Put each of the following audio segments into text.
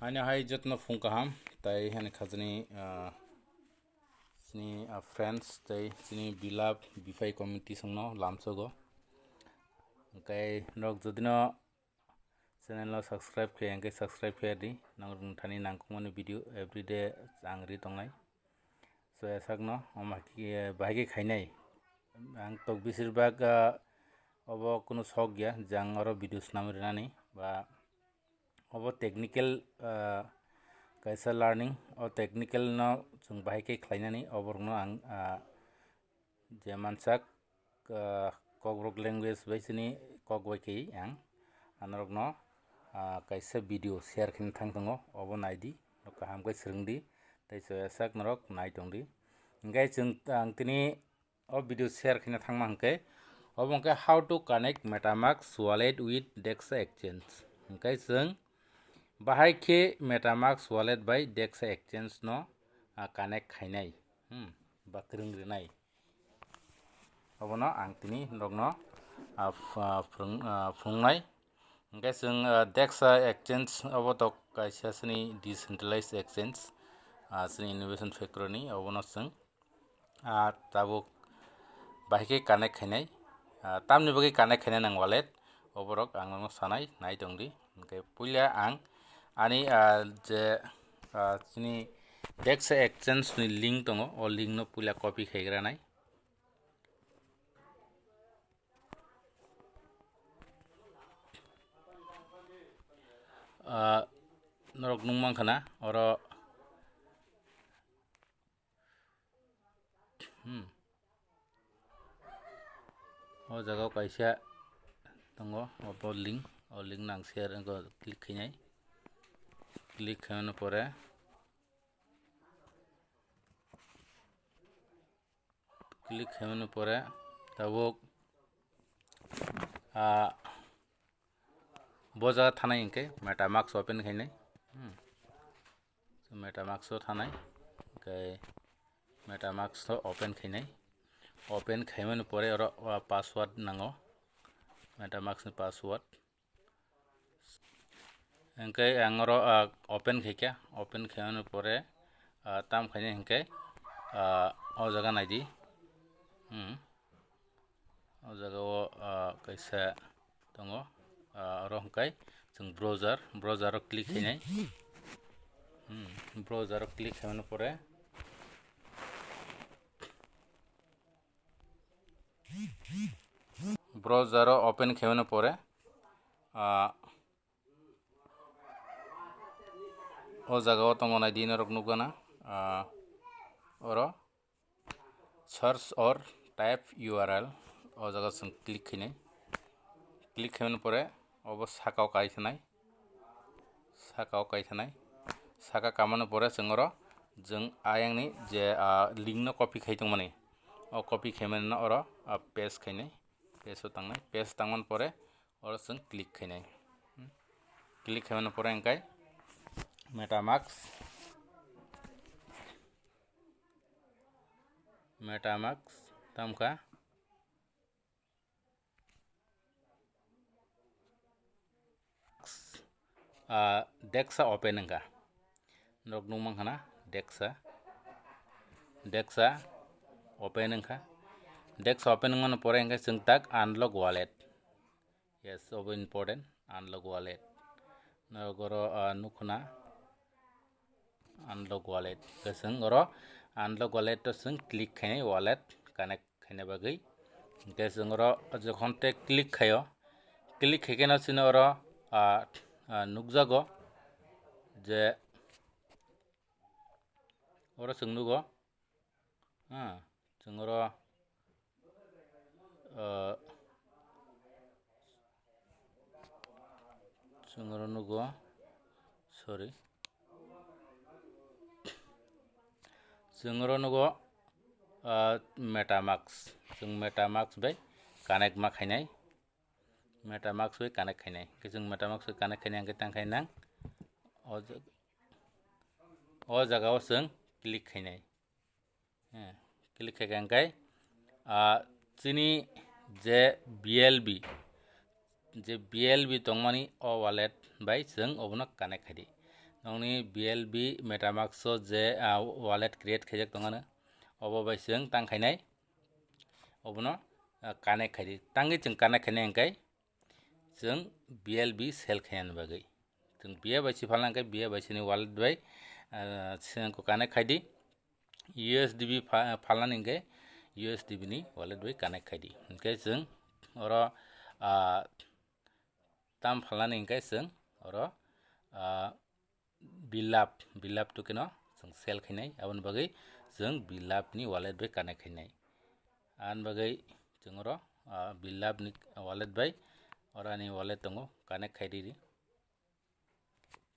Hani hai jotno phung kaham tai hani khajni sini friends tai sini bilab bifai community sungno lamsogo kai nok jodino channel no subscribe khe engke subscribe khe di nang thani nangkukmani video everyday angri tongnai so esakno omaki bahai khainai ang tok besirbag obo kono sok gya jang oro video snamrani ba obo technical kaisa learning o technical no chung bahai ke khlainani oborno ang je mansak kokrok language bai sini kokbai ke ang anorokno kaisa video share khin thangtongo obo naidi kaham kai srungdi tai so sak norok nai tongdi ngai chung ang tini o video share khin thangma hangke obo ke how to connect Metamask wallet with Dexa exchange ngai chung bahai ke Metamask wallet by Dexa exchange no connect khainai ba krungrinai obono ang tini norokno phungnai ngai chung Dexa exchange obo to kaisa sini decentralized exchange sini innovation factory ni obono chung tabuk bahai ke connect khainai tamni bagi connect khainai nang wallet oborok ang sanai nai tongdi ngai puila ang ani je sini Dexa exchange ni link tongo o link no puila copy khaigra nai norok nungmang khana oro o jaga kaisa tongo obo link o link nang share go click khainai click khaina pore tabuk bo jaga thanai inke Metamask open khainai Metamask thanai kai Metamask open khainai open khaimani pore oro password nango Metamask ni password engkai angoro open khaikya open khaimani pore tam khainai engkai o jaga naidi o jaga o kaisa tongo oro hingkai chung browser click khainai browser click khaimani pore browser open khaimani pore o jaga o tongo naidi norok nugana oro search or type URL o jaga chung click khainai click khaimani pore obo sakao kaithanai saka kamani pore chungoro jung ayangni je link no copy khaitongmani o copy khaimani no oro paste khainai paste tangnai paste tangmani pore oro chung click khainai click khaimani pore engkai Metamask tamka Dexa open engka nok nungmang khana Dexa open engka Dexa open ngmano pore engka chung tak unlock wallet yes so important unlock wallet nogoro nukhuna unlock wallet kasung oro unlock wallet to sung click khainai wallet connect khainai bagai kasung oro jokhon te click khayo click khaikena sino oro nukjago je oro chung nugo chung oro nugo sorry chungro nugo Metamask bai connect ma khainai Metamask bai connect khainai kisung Metamask bai connect khainai angke tangkhai nang o jaga o chung click khainai click khaika angkai chini je BLB tongmani o wallet bai chung obono connect khaidi नोंनि BLB Metamask जे wallet create खायजाक दङानो अबो बायजों तांखायनाय अबनो connect खायदि तांगि जों connect खायनाय अंकाय जों BLB sell खायन बागै जों बिया बायसि फालांखाय बिया बायसिनि wallet बाय सिंखौ connect खायदि USDB फालान इंगे USDB नि wallet बाय connect खायदि ओंखाय जों अर ताम फालान इंगे जों अर बिलाब तो केनो जों सेल खायनाय आवन बागै जों बिलाबनि wallet बाय connect खायनाय आन बागै जों अर बिलाबनि wallet बाय अरानि wallet दङ connect खायदि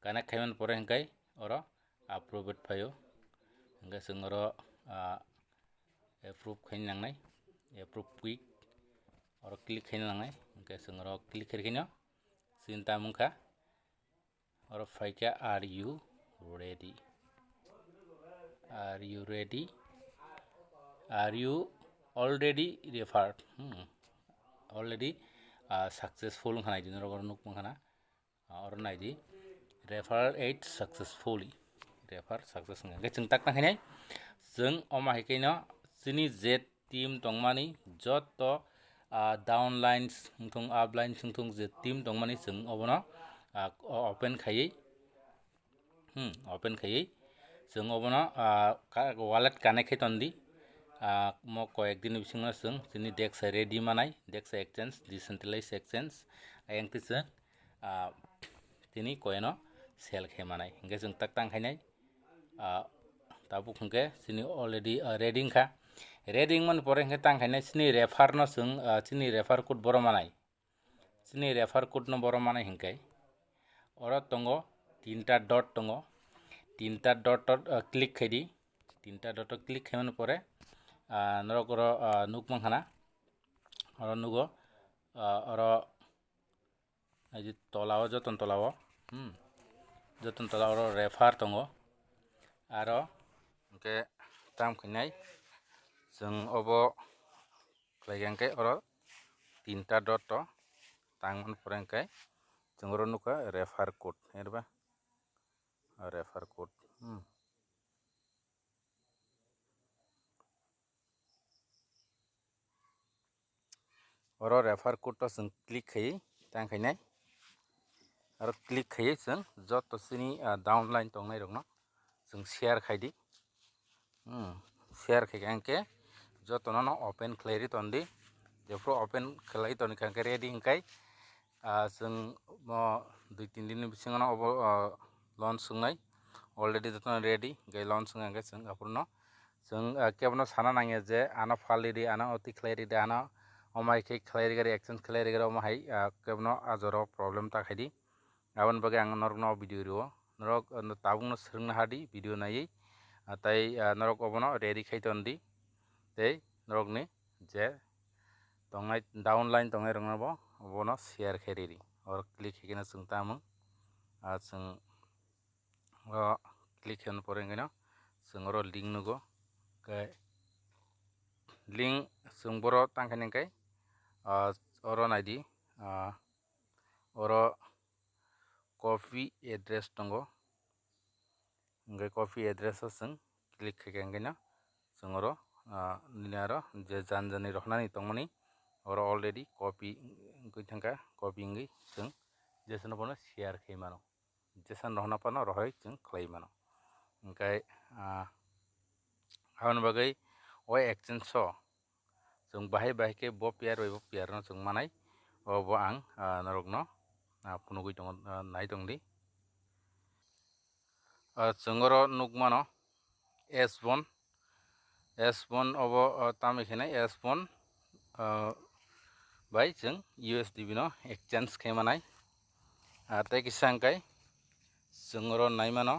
connect खायमन परे हंखाय अर approve it फायो हंखाय जों अर approve खायन लांनाय approve quick और click खायन लांनाय हंखाय जों अर click खायनो सिनता मुखा और फाइका are you ready are you already referred already successful खानाय दिन रगर नुक मखाना और नायदि refer it successfully refer success नगे जों ताक नाखायनाय जों अमाहिकैनो जोंनि जे टीम दंमानि जत डाउनलाइन थुं आपलाइन थुं जे टीम दंमानि जों अबनो ओपन खायै जों अबनो wallet connect खायतनदि म कयेक दिन बिसिंनो जों जोंनि Dexa रेडी मानाय Dexa exchange decentralized exchange आयंतिसो तिनि कयनो सेल खायमानाय हंगे जों ताक तांखायनाय ताबु हंगे जोंनि अलरेडी रेडिंग खा रेडिंग मन परे हंगे तांखायनाय सिनि रेफर न जों सिनि रेफर कोड बरो मानाय सिनि रेफर कोड न बरो मानाय हंगे और तंगो तीनटा डट तंगो तीनटा डट क्लिक खायदि तीनटा डट क्लिक खायमन परे नरकर नुक मंखाना और नुगो और आजि तलाव जतन तलाव और रेफर तंगो आरो के ताम खैनाय जों अबो क्लायगेंके और तीनटा डट तांगन परेंके जों और नुका रेफर कोड हेरबा रेफर कोड और रेफर कोड तो जों क्लिक खायै तांखायनाय और क्लिक खायै जों जत सिनि डाउनलाइन तंनाय रंनो जों शेयर खायदि शेयर खायगेंके जतनो न ओपन क्लियरि तंदि जेफ्रो ओपन खालाय तनि खांके रेडी हंखाय जों दुइ तीन दिन बिसिङाव अब लॉन्च संनाय अलरेडी जतन रेडी गे लॉन्च संगे जों अपनो जों केबनो साना नाङे जे आना फालिरि आना अति क्लियरि आना अमाय के क्लियरि एक्सचेंज क्लियरि अमाय केबनो आजरो प्रॉब्लम ताखायदि आवन बगे आं नरगनो वीडियो रिओ नरक ताबुंनो सोंनो हादि वीडियो नायै ताई नरक अबनो रेडी खायतनदि तै नरकनि जे तंनाय डाउनलाइन तंनाय रंनाबो अबनो शेयर खायरि और क्लिक खायना जों तामु जों क्लिक खायन परेंगेनो जों और लिंक नुगो लिंक जों बरो तांखायनखाय और नायदि और कॉपी एड्रेस दंगो ओंगे कॉपी एड्रेस जों क्लिक खायगेंगेनो जों और निनारो जे जानजनि रखनानि तंमनि और अलरेडी कॉपी गैथांका कॉपी इंगै जों जेसन बनो शेयर खायमानो जेसन रहना पानो रहय जों खायमानो ओंखाय आवन बागै ओ एक्सचेंज जों बाहाय के बो पेयर न जों मानाय अब आं नरगनो फुनुगै दङ नाय दंदि जोंगर नुकमानो S1 अब तामिखिनाय S1 बाय जों USDB न एक्सचेंज खायमानाय तै किसांखाय जोंगर नायमानो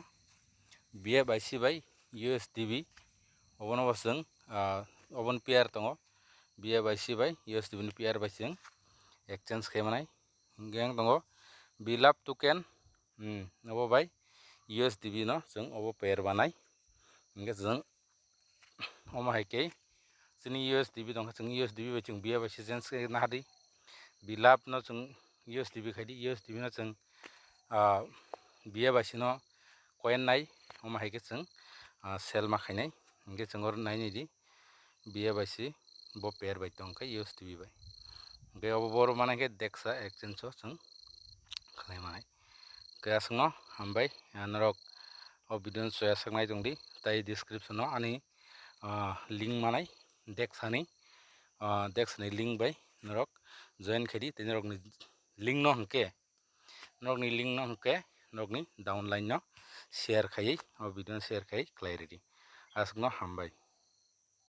बिए बायसि बाय USDB अबनो जों अबन पेयर दङ बिए बायसि बाय USDB नि पेयर बाय जों एक्सचेंज खायमानाय गें दङ बिलाब टोकेन अब बाय USDB न जों अब पेयर बानाय इंगे जों अमाहायके जोंनि USDB दङ जों USDB बाय जों बिए बायसि चेंज खायना हादि बिलाब न जों USDB खायदि USDB न जों बिए बायसि न point nai oma haike chung sel ma khainai hingke chung or nai ni di biya bai si bo pair bai tong kai use tv bai hingke obo boro mana ke Dexa exchange o chung khlai manai ke asung no hambai norok o video soya saknai tong di tai description o ani link manai Dexa ni link bai norok join khedi te norok ni link no hingke norok ni downline no share khai o video share khai klai ready asung no hambai।